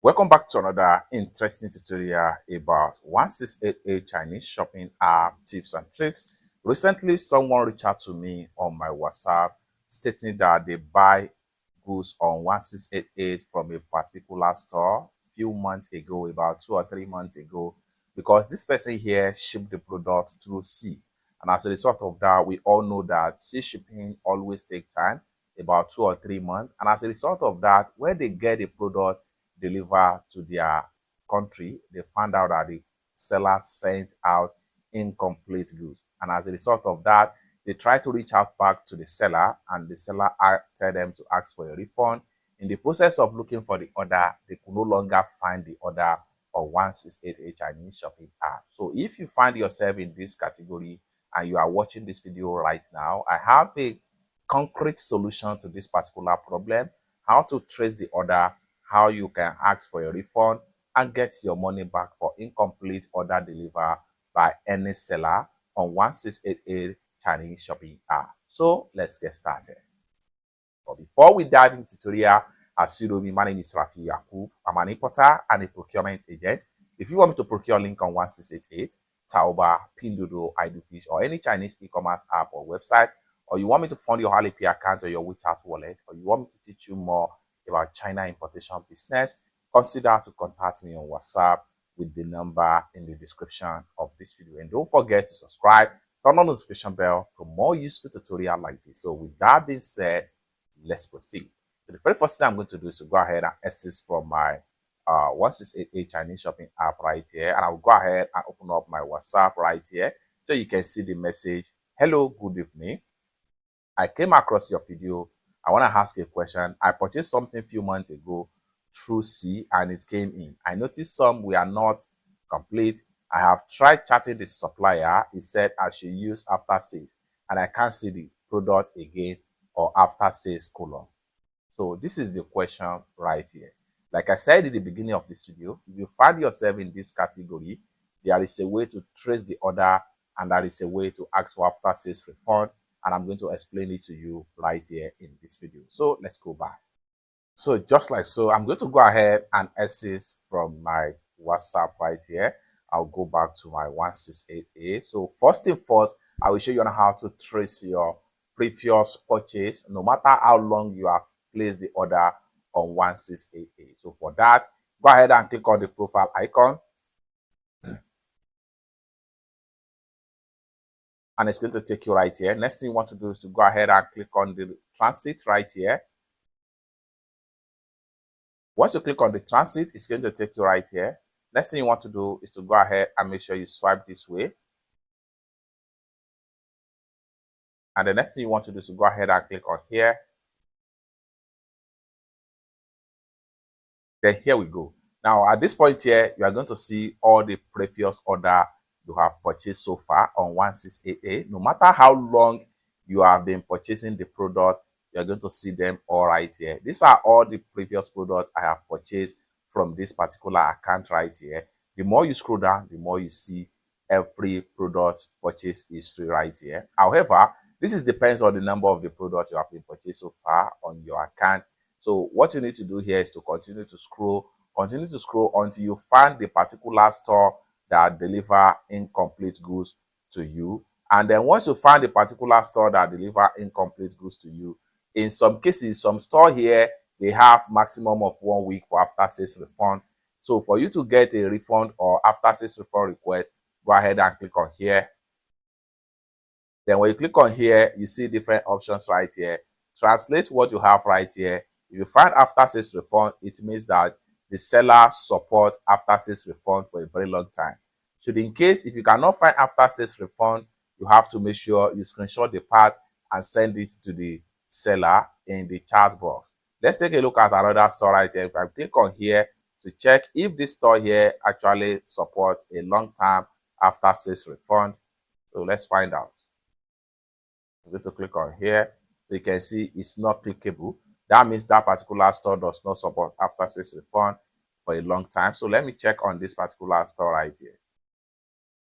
Welcome back to another interesting tutorial about 1688 Chinese shopping app tips and tricks. Recently, someone reached out to me on my WhatsApp stating that they buy goods on 1688 from a particular store few months ago, about 2 or 3 months ago, because this person here shipped the product through sea. And as a result of that, we all know that sea shipping always takes time, about 2 or 3 months. And as a result of that, when they get the product deliver to their country, they found out that the seller sent out incomplete goods. And as a result of that, they try to reach out back to the seller, and the seller tell them to ask for a refund. In the process of looking for the order, they could no longer find the order on 1688 Chinese shopping app. So if you find yourself in this category and you are watching this video right now, I have a concrete solution to this particular problem, how to trace the order, how you can ask for a refund and get your money back for incomplete order delivered by any seller on 1688 Chinese shopping app. So let's get started. But before we dive into tutorial, as you know me, my name is Rafi Yakub. I'm an importer and a procurement agent. If you want me to procure link on 1688, Taoba, Pinduoduo, Idofish, or any Chinese e-commerce app or website, or you want me to fund your Alipay account or your WeChat wallet, or you want me to teach you more about China importation business, consider to contact me on WhatsApp with the number in the description of this video. And don't forget to subscribe, turn on the notification bell for more useful tutorial like this. So with that being said, let's proceed. So the very first thing I'm going to do is to go ahead and access from my 1688 Chinese shopping app right here, and I'll go ahead and open up my WhatsApp right here so you can see the message. Hello, good evening. I came across your video. I want to ask a question. I purchased something a few months ago through C and it came in. I noticed some were not complete. I have tried chatting the supplier. He said I should use after sales, and I can't see the product again or after sales column. So this is the question right here. Like I said in the beginning of this video, if you find yourself in this category, there is a way to trace the order and there is a way to ask for after sales refund, and I'm going to explain it to you right here in this video. So let's go back. So just like so, I'm going to go ahead and access from my WhatsApp right here. I'll go back to my 1688. So first thing first, I will show you on how to trace your previous purchase, no matter how long you have placed the order on 1688. So for that, go ahead and click on the profile icon. And it's going to take you right here. Next thing you want to do is to go ahead and click on the transit right here. Once you click on the transit, it's going to take you right here. Next thing you want to do is to go ahead and make sure you swipe this way. And the next thing you want to do is to go ahead and click on here. Then here we go. Now at this point here, you are going to see all the previous order you have purchased so far on 1688. No matter how long you have been purchasing the product, you're going to see them all right here. These are all the previous products I have purchased from this particular account right here. The more you scroll down, the more you see every product purchase history right here. However, this is depends on the number of the products you have been purchased so far on your account. So what you need to do here is to continue to scroll until you find the particular store that deliver incomplete goods to you. And then once you find the particular store that deliver incomplete goods to you, in some cases, some store here, they have maximum of 1 week for after sales refund. So for you to get a refund or after sales refund request, go ahead and click on here. Then when you click on here, you see different options right here. Translate what you have right here. If you find after sales refund, it means that the seller support after sales refund for a very long time. Should in case if you cannot find after sales refund, you have to make sure you screenshot the part and send it to the seller in the chat box. Let's take a look at another store right here. If I click on here to check if this store here actually supports a long-term after sales refund. So let's find out. I'm going to click on here. So you can see it's not clickable. That means that particular store does not support after sales refund for a long time. So let me check on this particular store right here.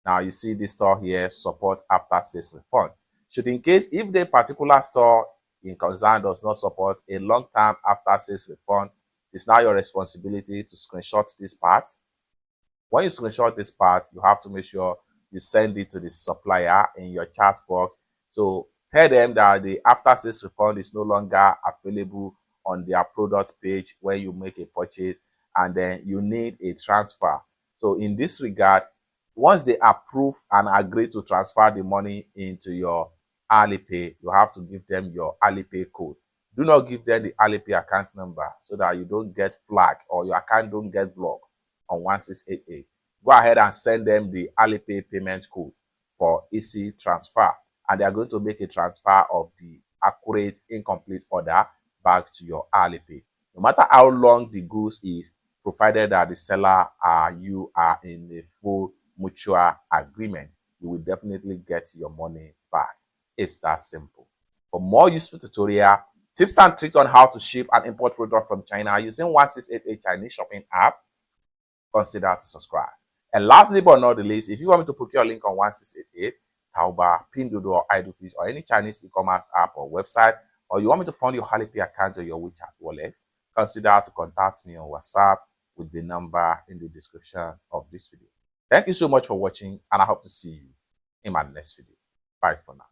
Now you see this store here support after sales refund. Should in case if the particular store in concern does not support a long-term after sales refund, It's now your responsibility to screenshot this part. When you screenshot this part, you have to make sure you send it to the supplier in your chat box. So tell them that the after sales refund is no longer available on their product page when you make a purchase, and then you need a transfer. So in this regard, once they approve and agree to transfer the money into your Alipay, you have to give them your Alipay code. Do not give them the Alipay account number so that you don't get flagged or your account don't get blocked on 1688. Go ahead and send them the Alipay payment code for easy transfer, and they are going to make a transfer of the accurate incomplete order back to your Alipay. No matter how long the goods is, provided that the seller you are in a full mutual agreement, you will definitely get your money back. It's that simple. For more useful tutorial, tips and tricks on how to ship and import product from China using 1688 Chinese shopping app, consider to subscribe. And lastly but not the least, if you want me to procure a link on 1688, Taobao, Pinduoduo, or Idlefish, or any Chinese e-commerce app or website, or you want me to fund your Alipay account or your WeChat wallet, consider to contact me on WhatsApp with the number in the description of this video. Thank you so much for watching, and I hope to see you in my next video. Bye for now.